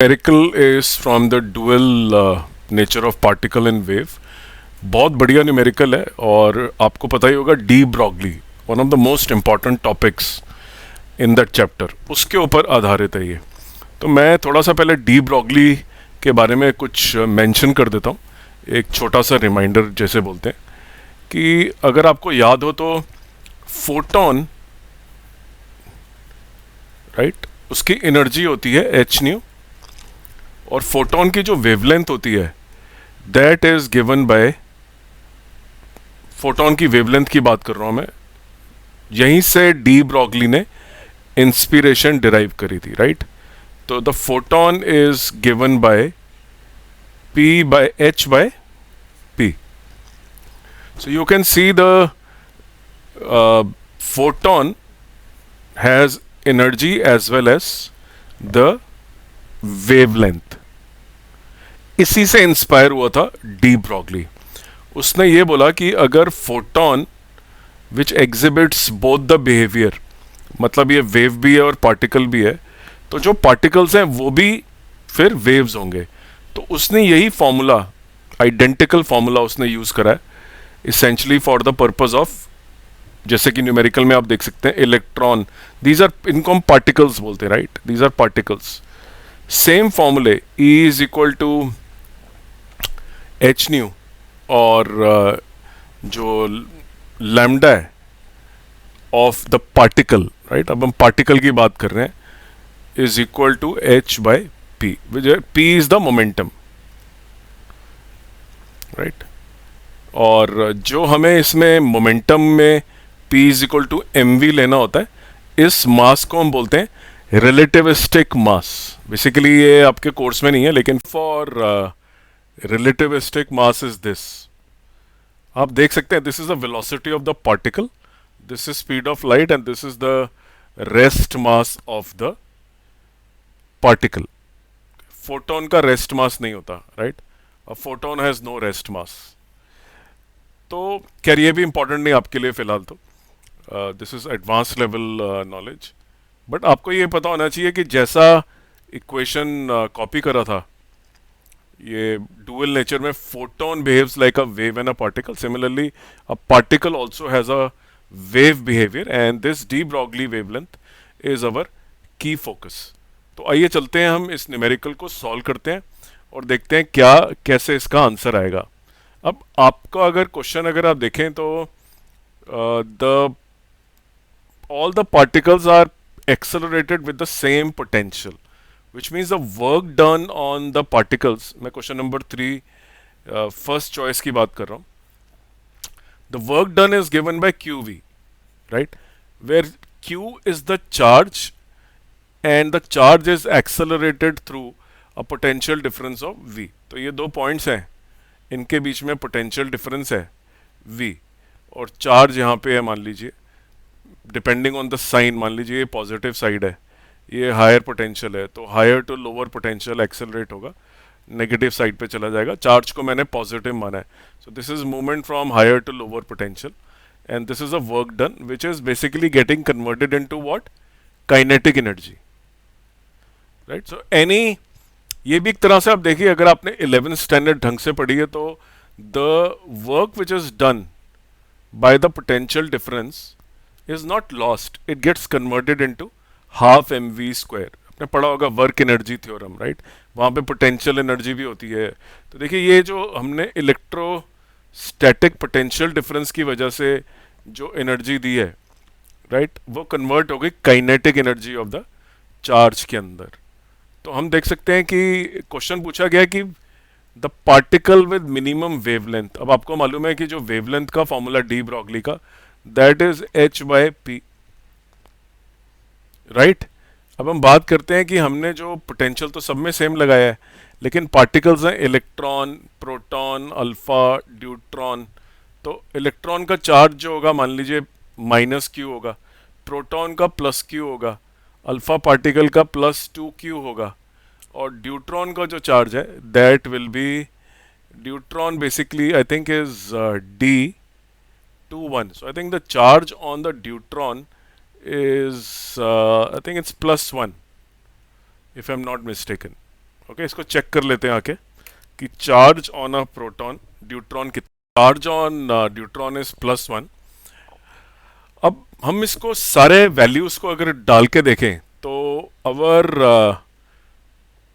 Numerical is from the dual nature of particle and wave. बहुत बढ़िया numerical है और आपको पता ही होगा de Broglie one of the most important topics in that chapter उसके ऊपर आधारित है ये। तो मैं थोड़ा सा पहले डी ब्रॉगली के बारे में कुछ मेंशन कर देता हूँ, एक छोटा सा रिमाइंडर जैसे बोलते हैं कि अगर आपको याद हो तो फोटोन, राइट, उसकी एनर्जी होती है एच न्यू और फोटोन की जो वेवलेंथ होती है that is given by, photon की वेवलेंथ की बात कर रहा हूं मैं, यहीं से डी ब्रॉगली ने इंस्पिरेशन डिराइव करी थी, राइट। तो the photon is given by p by h by p. So you can see the photon has energy as well as the wavelength. इसी से इंस्पायर हुआ था डी ब्रॉगली। उसने ये बोला कि अगर photon which exhibits both the behaviour, मतलब ये वेव भी है और पार्टिकल भी है, तो जो पार्टिकल्स हैं वो भी फिर वेव्स होंगे। तो उसने यही फॉर्मूला, आइडेंटिकल फॉर्मूला उसने यूज करा है essentially for the purpose of, जैसे कि न्यूमेरिकल में आप देख सकते हैं इलेक्ट्रॉन, दीज आर, इनको हम पार्टिकल्स बोलते हैं, right, these are particles. Same फॉर्मूले E is equal to h nu और जो लैम्डा है ऑफ द पार्टिकल, राइट, अब हम पार्टिकल की बात कर रहे हैं, is equal to h by p, p is the momentum, right. और जो हमें इसमें मोमेंटम में P is equal to m v लेना होता है, इस मास को हम बोलते हैं रिलेटिविस्टिक मास। बेसिकली ये आपके कोर्स में नहीं है, लेकिन for relativistic mass is this. आप देख सकते हैं this is the velocity of the particle, this is speed of light and this is the rest mass of the particle. Photon का रेस्ट मास नहीं होता, right, a photon has no rest mass. तो खैर ये भी important नहीं आपके लिए फिलहाल, तो this is advance level knowledge. But आपको ये पता होना चाहिए कि जैसा इक्वेशन कॉपी करा था ये डुअल नेचर में, photon behaves like a wave and a particle, similarly a particle also has a wave behaviour and this D Broglie wavelength is our की फोकस। तो आइए चलते हैं, हम इस न्यूमेरिकल को सॉल्व करते हैं और देखते हैं क्या कैसे इसका आंसर आएगा। अब आपका अगर क्वेश्चन अगर आप देखें तो the all the particles are accelerated with the same potential, which means the work done on the particles, मैं क्वेश्चन नंबर 3 फर्स्ट चॉइस की बात कर रहा हूँ, the work done is given by QV, right, where Q is the charge and the charge is accelerated through a potential difference of V। तो ये दो points हैं, इनके बीच में पोटेंशियल डिफरेंस है V, और चार्ज यहाँ पे है, मान लीजिए डिपेंडिंग ऑन द साइन, मान लीजिए ये पॉजिटिव साइड है, ये हायर पोटेंशियल है, तो higher to lower potential accelerate होगा, नेगेटिव साइड पे चला जाएगा। चार्ज को मैंने पॉजिटिव माना है, so this is movement from higher to lower potential and this is a work done which is basically getting converted into what, kinetic energy, right. So any, ये भी एक तरह से आप देखिए, अगर आपने 11th स्टैंडर्ड ढंग से पढ़ी है तो the work which is done by the potential difference is not lost, it gets converted into half mv square। आपने पढ़ा होगा वर्क एनर्जी थ्योरम, राइट, वहाँ पे पोटेंशियल एनर्जी भी होती है। तो देखिए ये जो हमने इलेक्ट्रोस्टैटिक पोटेंशियल डिफरेंस की वजह से जो एनर्जी दी है, राइट, वो कन्वर्ट हो गई kinetic energy of the charge के अंदर। तो हम देख सकते हैं कि क्वेश्चन पूछा गया कि the particle with minimum wavelength, अब आपको मालूम है कि जो वेवलेंथ का फॉर्मूला डी ब्रॉगली का, that is h by P, right. अब हम बात करते हैं कि हमने जो पोटेंशियल तो सब में सेम लगाया है, लेकिन पार्टिकल्स हैं इलेक्ट्रॉन, प्रोटॉन, अल्फा, ड्यूट्रॉन। तो इलेक्ट्रॉन का चार्ज जो होगा मान लीजिए माइनस क्यू होगा, प्रोटॉन का प्लस क्यू होगा, अल्फा पार्टिकल का प्लस 2q होगा, और ड्यूट्रॉन का जो चार्ज है that will be, deuteron basically I think is d 2 1, so I think the charge on the deuteron is I think it's +1 if I'm not mistaken, okay, इसको check कर लेते हैं आके कि charge on a proton deuteron कितना। Charge on deuteron is +1। अब हम इसको सारे वैल्यूज को अगर डाल के देखें तो अवर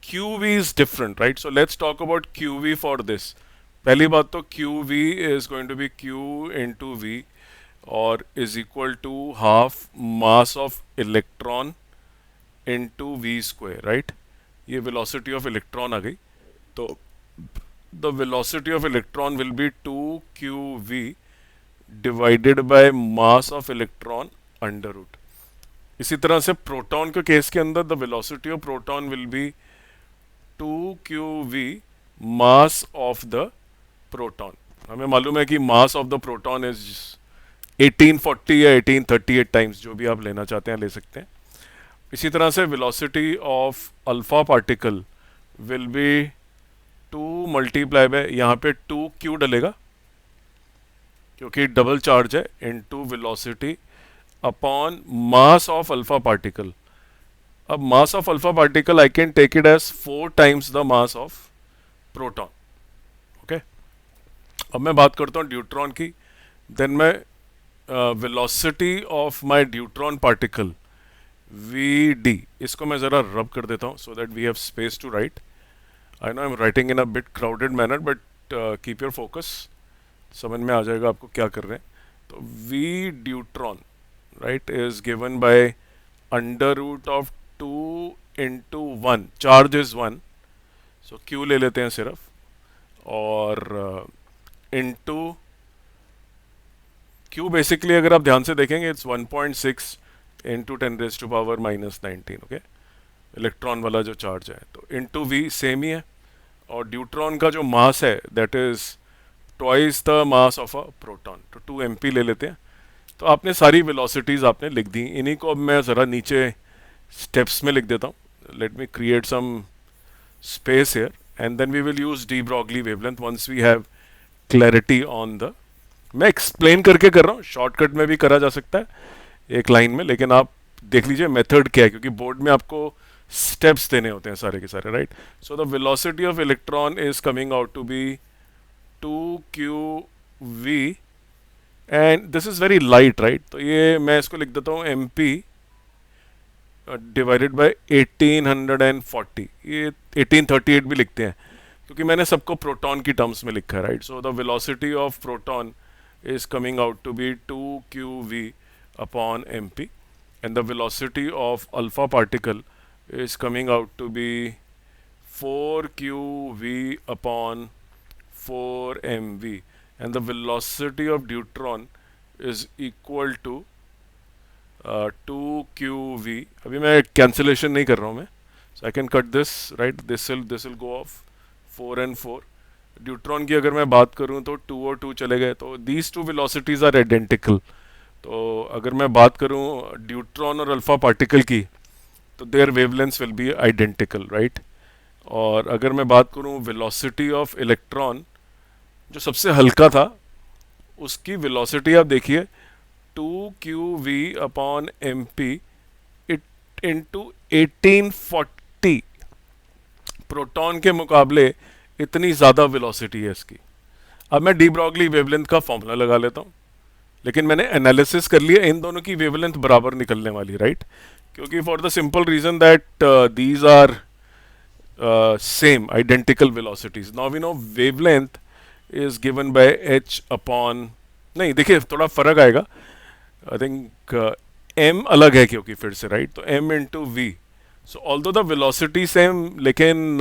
QV is different, right? So let's talk about QV for this. पहली बात तो QV is going to be Q into V और is equal to half mass of electron into V square, right? ये velocity of electron आ गई। तो the velocity of electron will be 2QV divided by mass of electron under root। इसी तरह से proton के case के अंदर the velocity of proton will be 2QV mass of the proton. हमें मालूम है कि मास ऑफ द प्रोटॉन इज 1840 या 1838 टाइम्स, जो भी आप लेना चाहते हैं ले सकते हैं। इसी तरह से velocity of alpha particle will be 2 multiply by, यहाँ पे 2Q डलेगा क्योंकि डबल चार्ज है, into velocity upon mass of alpha particle. अब mass of alpha particle I can take it as 4 times the mass of proton. Okay, अब मैं बात करता हूँ ड्यूट्रॉन की। देन मैं velocity of my deuteron particle VD, इसको मैं ज़रा रब कर देता हूँ so that we have space to write. I know I am writing in a bit crowded manner but keep your focus, समझ में आ जाएगा आपको क्या कर रहे हैं। तो V deuteron right is given by under root of 2 into 1, charge is 1, so Q ले लेते हैं सिर्फ, और इनटू Q बेसिकली अगर आप ध्यान से देखेंगे इट्स 1.6 into 10⁻⁻19। ओके, इलेक्ट्रॉन वाला जो चार्ज है, तो इनटू V सेम ही है, और ड्यूट्रॉन का जो मास है that is twice the mass of a proton, तो 2 MP ले लेते हैं। तो आपने सारी वेलोसिटीज़ आपने लिख दी, इन्हीं को अब मैं ज़रा नीचे स्टेप्स में लिख देता हूँ। Let me create some space here and then we will use de Broglie wavelength once we have clarity on the. मैं एक्सप्लेन करके कर रहा हूँ, शॉर्टकट में भी करा जा सकता है एक लाइन में, लेकिन आप देख लीजिए मेथड क्या है, क्योंकि बोर्ड में आपको स्टेप्स देने होते हैं सारे के सारे, right. So the velocity of electron is coming out to be 2QV and this is very light, right. तो ये मैं इसको लिख देता हूँ MP डिवाइडेड बाय 1840, ये 1838 भी लिखते हैं क्योंकि मैंने सबको प्रोटॉन की टर्म्स में लिखा है, right. So the velocity of proton is coming out to be 2QV upon MP, and the velocity of alpha particle is coming out to be 4QV upon 4MV, and the velocity of deuteron is equal to 2QV। अभी मैं cancellation नहीं कर रहा हूँ मैं, so I can cut this, right, this will go off 4 and 4। Deuteron की अगर मैं बात करूं तो 2 और 2 चले गए, तो these two velocities are identical. तो अगर मैं बात करूं ड्यूट्रॉन और अल्फा पार्टिकल की, तो their wavelengths will be identical, right. और अगर मैं बात करूं वेलोसिटी ऑफ इलेक्ट्रॉन, जो सबसे हल्का था, उसकी वेलोसिटी आप देखिए 2QV upon MP it into 1840। Proton के मुकाबले इतनी ज़्यादा वेलोसिटी है इसकी। अब मैं डी ब्रॉगली वेवलेंथ का फॉर्मूला लगा लेता हूँ, लेकिन मैंने एनालिसिस कर लिया, इन दोनों की वेवलेंथ बराबर निकलने वाली, राइट। क्योंकि for the simple reason that these are same identical velocities. Now we know wavelength is given by h upon, नहीं देखिए थोड़ा फर्क आएगा, आई थिंक m अलग है क्योंकि फिर से, राइट। तो m into v, so although the velocity same, लेकिन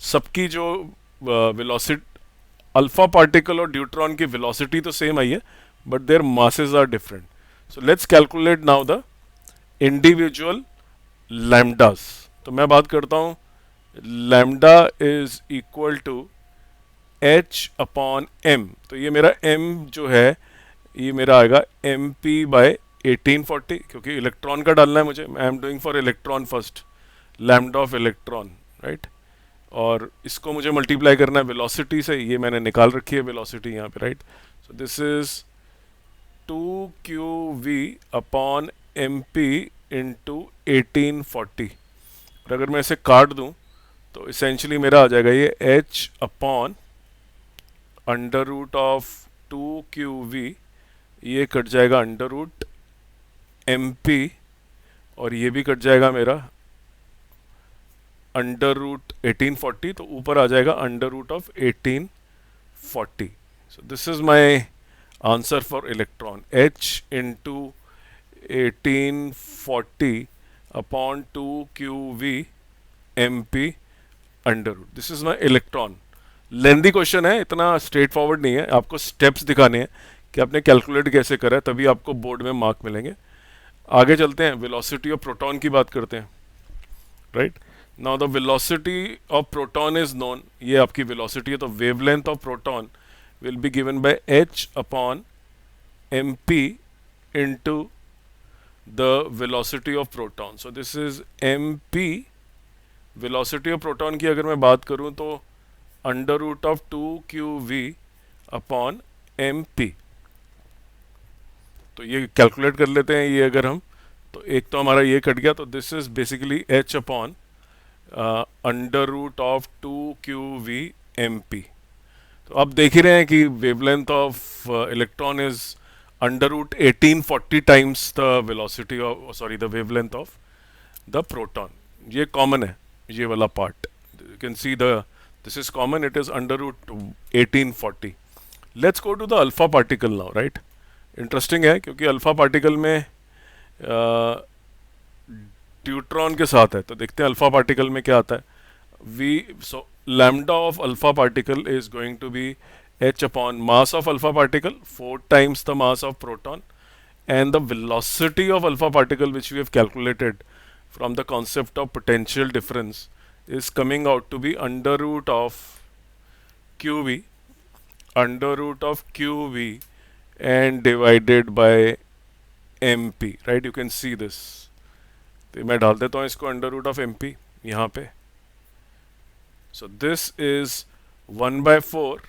सबकी जो वेलोसिटी अल्फा पार्टिकल और ड्यूट्रॉन की वेलोसिटी तो सेम आई है, but their masses are different. So let's calculate now the individual lambdas. तो मैं बात करता हूँ lambda is equal to h upon m। तो ये मेरा m जो है ये मेरा आएगा MP बाय 1840, क्योंकि इलेक्ट्रॉन का डालना है मुझे, I am doing for electron first, lambda of electron, right. और इसको मुझे मल्टीप्लाई करना है वेलोसिटी से, ये मैंने निकाल रखी है वेलोसिटी यहाँ पे, right. So this is 2QV upon MP into 1840। और अगर मैं इसे काट दूँ तो इसेंशली मेरा आ जाएगा ये h upon under root of 2qv, ये कट जाएगा अंडर रूट mp, और ये भी कट जाएगा मेरा अंडर रूट 1840, तो ऊपर आ जाएगा under root of 1840. So this is my answer for electron, h into 1840 upon 2qv mp under root. This is my electron. Lengthy question है, इतना स्ट्रेट फॉरवर्ड नहीं है, आपको स्टेप्स दिखाने हैं कि आपने कैलकुलेट कैसे करा है, तभी आपको बोर्ड में मार्क मिलेंगे. आगे चलते हैं, वेलोसिटी ऑफ प्रोटॉन की बात करते हैं. Right now the velocity of proton is known, ये आपकी वेलोसिटी है, तो wavelength of proton will be given by h upon mp into the velocity of proton. So this is mp. velocity of proton की अगर मैं बात करूं तो under root of 2qv upon mp. तो ये कैलकुलेट कर लेते हैं. ये अगर हम, तो एक तो हमारा ये कट गया, तो this is basically h upon under root of 2qv mp. तो आप देख ही रहे हैं कि wavelength of electron is under root 1840 times the velocity of, sorry, the wavelength of the proton. ये कॉमन है, ये वाला part. You can see this is common, it is under root 1840. Let's go to the alpha particle now. Right, interesting है क्योंकि alpha particle में deuteron के साथ है. तो देखते हैं अल्फा पार्टिकल में क्या आता है. so lambda of alpha particle is going to be h upon mass of alpha particle, 4 times the mass of proton, and the velocity of alpha particle, which we have calculated from the concept of potential difference, is coming out to be under root of qv, under root of qv and divided by mp. Right, you can see this. तो मैं डाल देता हूँ इसको under root of mp यहाँ पे. So this is 1 by 4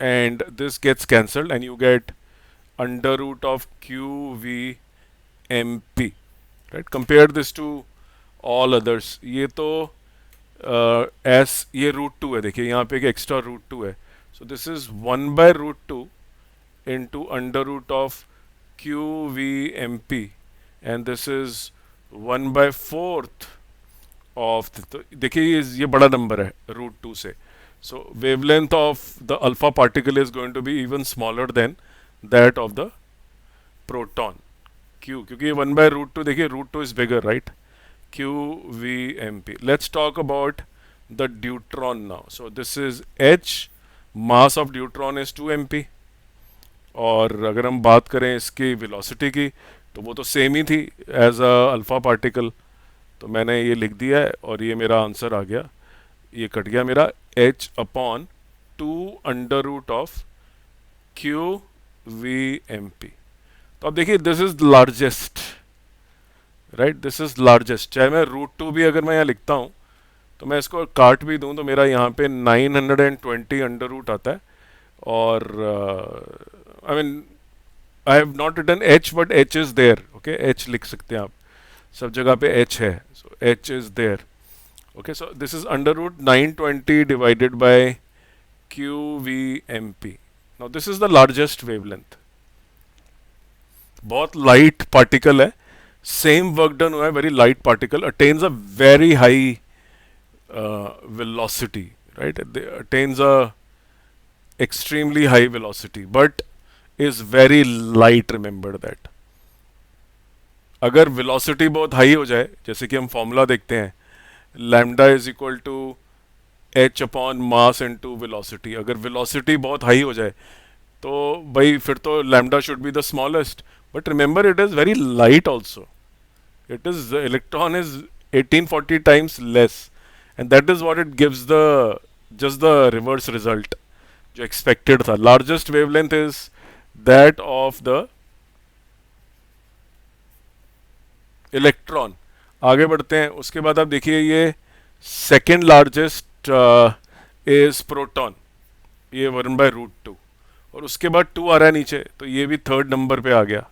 and this gets cancelled and you get under root of qv mp. Right, compare this to all others. ये तो s, ये रूट 2 है, देखिए यहाँ पे एक एक्स्ट्रा रूट 2 है. So this is 1 by root 2 into under root of qv mp and this is 1 by 4th of. तो देखिए ये बड़ा नंबर है रूट 2 से. So wavelength of the alpha particle is going to be even smaller than that of the proton. Q, क्योंकि ये 1 by root 2, देखिए root 2 is bigger. Right, Q V M P. Let's talk about the deuteron now. So this is h, mass of deuteron is 2 mp. और अगर हम बात करें इसकी velocity की, तो वो तो सेम ही थी एज अ अल्फा पार्टिकल. तो मैंने ये लिख दिया है और ये मेरा आंसर आ गया. ये कट गया मेरा h upon 2 under root of Q V M P. तो अब देखिए this is largest. Right, this is largest. चाहे मैं रूट 2 भी अगर मैं यहाँ लिखता हूँ तो मैं इसको काट भी दूँ तो मेरा यहाँ पे 920 अंडर रूट आता है. और I mean I have not written h but h is there. Okay, h लिख सकते हैं आप, सब जगह पे h है. So h is there. Okay, so this is under root 920 divided by qvmp. Now this is the largest wavelength. बहुत light particle है, same work done हुआ है, very light particle attains a very high velocity. Right, it attains a extremely high velocity but is very light. Remember that. अगर velocity बहुत high हो जाए, जैसे कि हम फॉर्मूला देखते हैं, lambda is equal to h upon mass into velocity. अगर वेलोसिटी बहुत हाई हो जाए तो भाई फिर तो lambda should be the smallest. But remember it is very light also. It is, electron is 1840 times less and that is what it gives the just the reverse result जो expected था. Largest wavelength is that of the electron. आगे बढ़ते हैं. उसके बाद आप देखिए ये सेकेंड लार्जेस्ट इज प्रोटॉन, ये 1 बाय रूट 2. और उसके बाद 2 आ रहा है नीचे, तो ये भी थर्ड नंबर पे आ गया.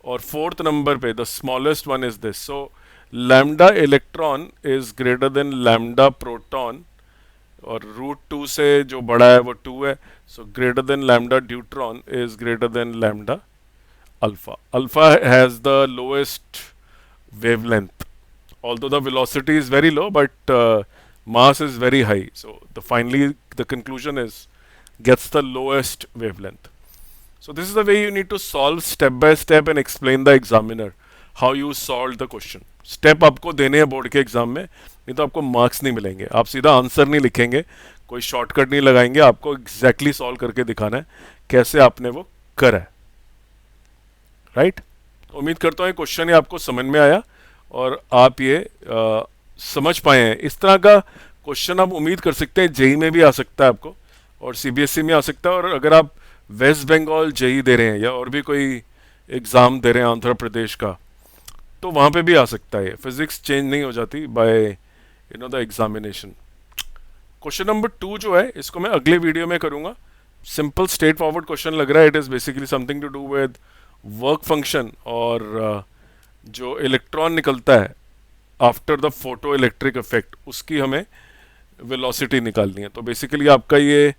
और फोर्थ नंबर पे the smallest one is this. So lambda electron is greater than lambda proton, और रूट टू से जो बड़ा है वो टू है, so greater than lambda deuteron is greater than lambda alpha. Alpha has the lowest wavelength, although the velocity is very low, but mass is very high. So finally the conclusion is gets the lowest wavelength. So this is the way you need to solve step by step and explain the examiner how you solved the question. Step आपको देने हैं board के exam में, नहीं तो आपको marks नहीं मिलेंगे. आप सीधा आंसर नहीं लिखेंगे, कोई शॉर्टकट नहीं लगाएंगे, आपको एग्जैक्टली सॉल्व करके दिखाना है कैसे आपने वो करा है. राइट. उम्मीद करता हूँ क्वेश्चन ये आपको समझ में आया और आप ये समझ पाए हैं. इस तरह का क्वेश्चन आप उम्मीद कर सकते हैं जेई में भी आ सकता है आपको, और सीबीएसई में आ सकता है, और अगर आप वेस्ट बंगाल जेई दे रहे हैं या और भी कोई एग्ज़ाम दे रहे हैं आंध्र प्रदेश का, तो वहाँ पे भी आ सकता है. फिजिक्स चेंज नहीं हो जाती by the examination. Question number 2 जो है इसको मैं अगले वीडियो में करूँगा. सिंपल स्ट्रेट फॉरवर्ड क्वेश्चन लग रहा है. It is basically something to do with work function, और जो इलेक्ट्रॉन निकलता है after the photo electric effect उसकी हमें वेलोसिटी निकालनी है. तो बेसिकली आपका ये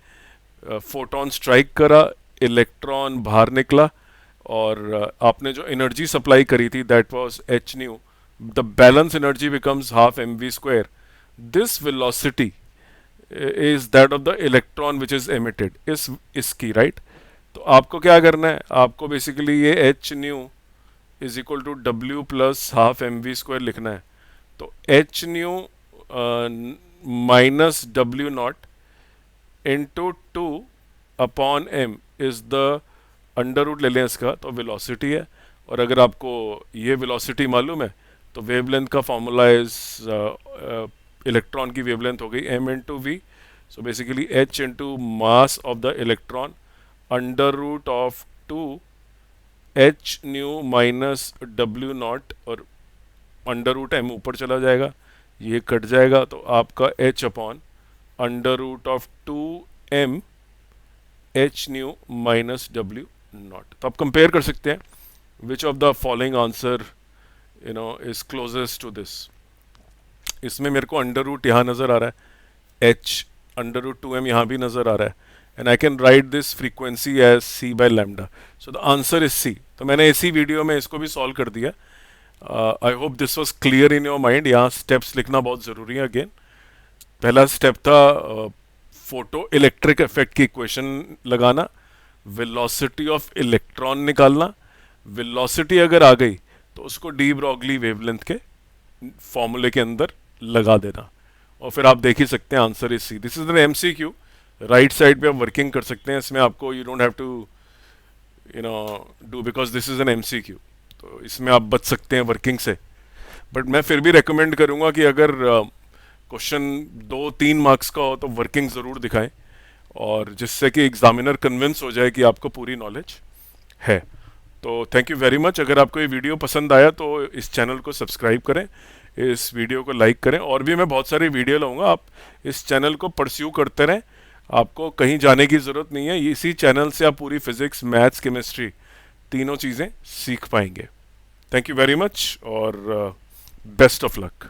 फोटोन स्ट्राइक करा, इलेक्ट्रॉन बाहर निकला, और आपने जो एनर्जी सप्लाई करी थी that was H nu, the balance energy becomes half M V square. This velocity is that of the electron which is emitted, इसकी राइट. तो आपको क्या करना है, आपको बेसिकली ये H nu is equal to W plus half M V square लिखना है. तो H nu minus W not into two upon M is the under root ले लें इसका, तो वेलोसिटी है. और अगर आपको ये वेलोसिटी मालूम है तो वेवलेंथ का फॉर्मूला इज इलेक्ट्रॉन की वेवलेंथ हो गई M into V. So basically H into mass of the electron under root of 2 H nu minus W not, और अंडर रूट एम ऊपर चला जाएगा, ये कट जाएगा, तो आपका H upon under root of 2 M H nu minus W not. तो आप कंपेयर कर सकते हैं which of the following answer is closest to this. इसमें मेरे को अंडर रूट यहाँ नज़र आ रहा है, एच अंडर रूट 2m यहाँ भी नज़र आ रहा है, and I can write this frequency as c by lambda. So the answer is c. तो मैंने इसी वीडियो में इसको भी सॉल्व कर दिया. I hope this was clear in your mind. यहाँ स्टेप्स लिखना बहुत ज़रूरी है. अगेन पहला स्टेप था फोटो इलेक्ट्रिक इफेक्ट की इक्वेशन लगाना, वेलोसिटी ऑफ इलेक्ट्रॉन निकालना, वेलोसिटी अगर आ गई तो उसको डी ब्रॉगली वेवलेंथ के फॉर्मूले के अंदर लगा देना, और फिर आप देख ही सकते हैं answer is C. This is an MCQ. Right side पे आप वर्किंग कर सकते हैं. इसमें आपको you don't have to do, because this is an MCQ. तो इसमें आप बच सकते हैं वर्किंग से. बट मैं फिर भी रेकमेंड करूंगा कि अगर क्वेश्चन 2-3 मार्क्स का हो तो वर्किंग ज़रूर दिखाएं, और जिससे कि एग्जामिनर कन्विंस हो जाए कि आपको पूरी नॉलेज है. तो थैंक यू वेरी मच. अगर आपको ये वीडियो पसंद आया तो इस चैनल को सब्सक्राइब करें, इस वीडियो को लाइक करें, और भी मैं बहुत सारी वीडियो लाऊंगा. आप इस चैनल को परस्यू करते रहें, आपको कहीं जाने की ज़रूरत नहीं है. इसी चैनल से आप पूरी फिजिक्स, मैथ्स, केमिस्ट्री तीनों चीज़ें सीख पाएंगे. थैंक यू वेरी मच और बेस्ट ऑफ लक.